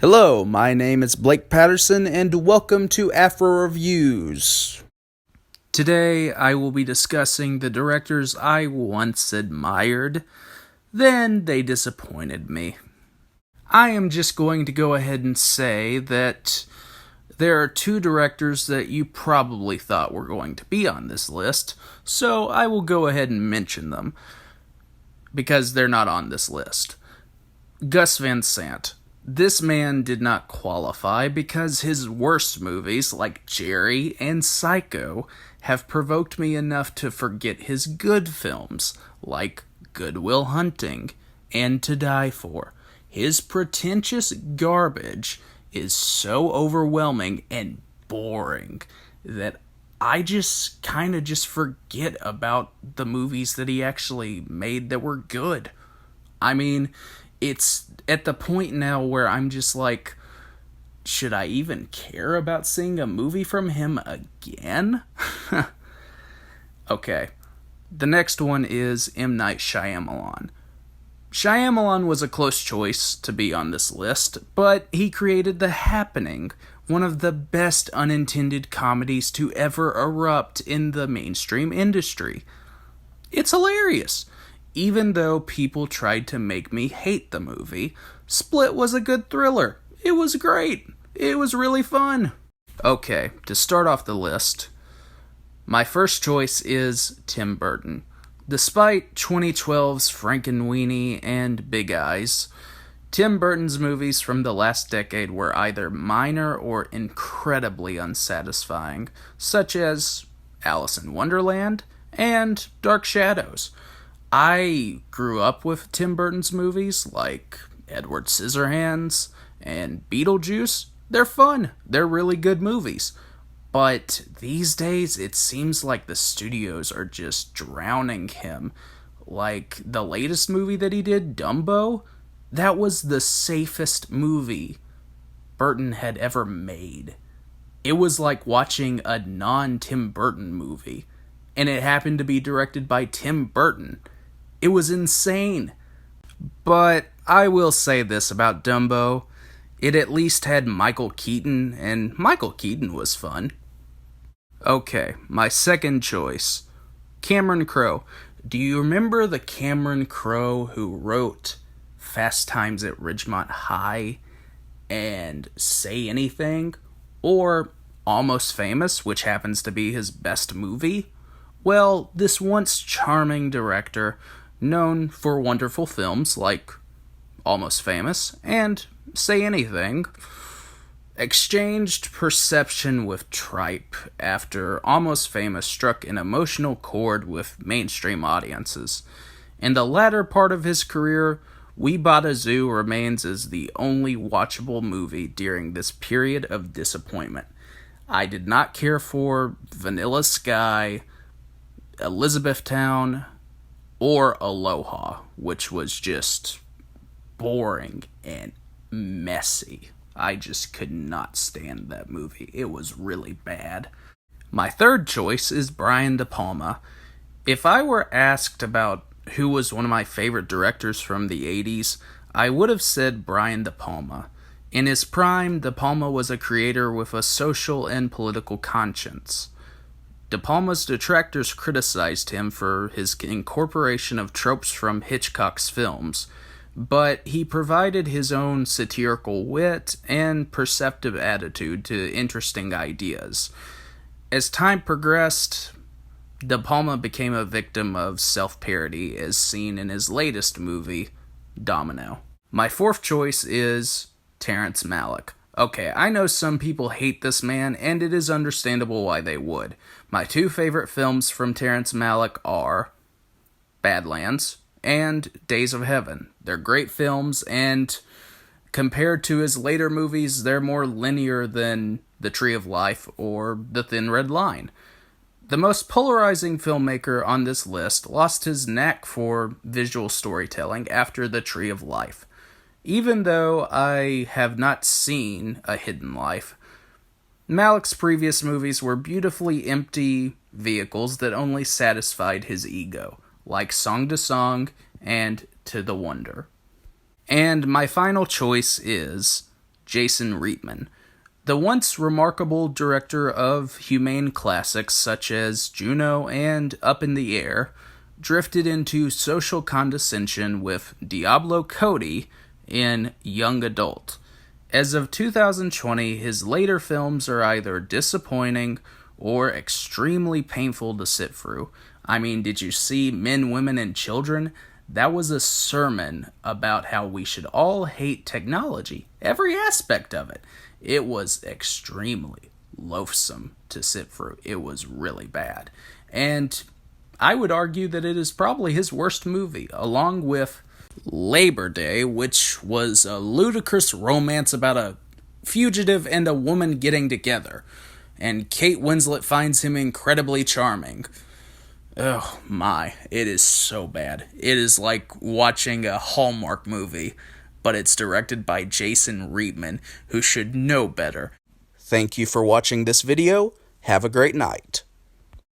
Hello, my name is Blake Patterson, and welcome to Afro Reviews. Today, I will be discussing the directors I once admired, then they disappointed me. I am just going to go ahead and say that there are two directors that you probably thought were going to be on this list, so I will go ahead and mention them, because they're not on this list. Gus Van Sant. This man did not qualify because his worst movies, like Jerry and Psycho, have provoked me enough to forget his good films, like Good Will Hunting and To Die For. His pretentious garbage is so overwhelming and boring that I just kind of forget about the movies that he actually made that were good. I mean, it's at the point now where I'm just like, should I even care about seeing a movie from him again? Okay, the next one is M. Night Shyamalan. Shyamalan was a close choice to be on this list, but he created The Happening, one of the best unintended comedies to ever erupt in the mainstream industry. It's hilarious. Even though people tried to make me hate the movie, Split was a good thriller. It was great. It was really fun. Okay, to start off the list, my first choice is Tim Burton. Despite 2012's Frankenweenie and Big Eyes, Tim Burton's movies from the last decade were either minor or incredibly unsatisfying, such as Alice in Wonderland and Dark Shadows. I grew up with Tim Burton's movies like Edward Scissorhands and Beetlejuice. They're fun. They're really good movies. But these days, it seems like the studios are just drowning him. Like the latest movie that he did, Dumbo, that was the safest movie Burton had ever made. It was like watching a non-Tim Burton movie, and it happened to be directed by Tim Burton. It was insane. But I will say this about Dumbo. It at least had Michael Keaton, and Michael Keaton was fun. Okay, my second choice. Cameron Crowe. Do you remember the Cameron Crowe who wrote Fast Times at Ridgemont High and Say Anything? Or Almost Famous, which happens to be his best movie? Well, this once charming director, known for wonderful films like Almost Famous and Say Anything, exchanged perception with tripe after Almost Famous struck an emotional chord with mainstream audiences. In the latter part of his career, We Bought a Zoo remains as the only watchable movie during this period of disappointment. I did not care for Vanilla Sky, Elizabethtown, or Aloha, which was just boring and messy. I just could not stand that movie. It was really bad. My third choice is Brian De Palma. If I were asked about who was one of my favorite directors from the 80s, I would have said Brian De Palma. In his prime, De Palma was a creator with a social and political conscience. De Palma's detractors criticized him for his incorporation of tropes from Hitchcock's films, but he provided his own satirical wit and perceptive attitude to interesting ideas. As time progressed, De Palma became a victim of self-parody, as seen in his latest movie, Domino. My fourth choice is Terrence Malick. Okay, I know some people hate this man, and it is understandable why they would. My two favorite films from Terrence Malick are Badlands and Days of Heaven. They're great films, and compared to his later movies, they're more linear than The Tree of Life or The Thin Red Line. The most polarizing filmmaker on this list lost his knack for visual storytelling after The Tree of Life. Even though I have not seen A Hidden Life, Malick's previous movies were beautifully empty vehicles that only satisfied his ego, like Song to Song and To the Wonder. And my final choice is Jason Reitman. The once remarkable director of humane classics such as Juno and Up in the Air drifted into social condescension with Diablo Cody in Young Adult. As of 2020, his later films are either disappointing or extremely painful to sit through. I mean, did you see Men, Women, and Children? That was a sermon about how we should all hate technology, every aspect of it. It was extremely loathsome to sit through. It was really bad. And I would argue that it is probably his worst movie, along with Labor Day, which was a ludicrous romance about a fugitive and a woman getting together. And Kate Winslet finds him incredibly charming. Oh my, it is so bad. It is like watching a Hallmark movie, but it's directed by Jason Reitman, who should know better. Thank you for watching this video. Have a great night.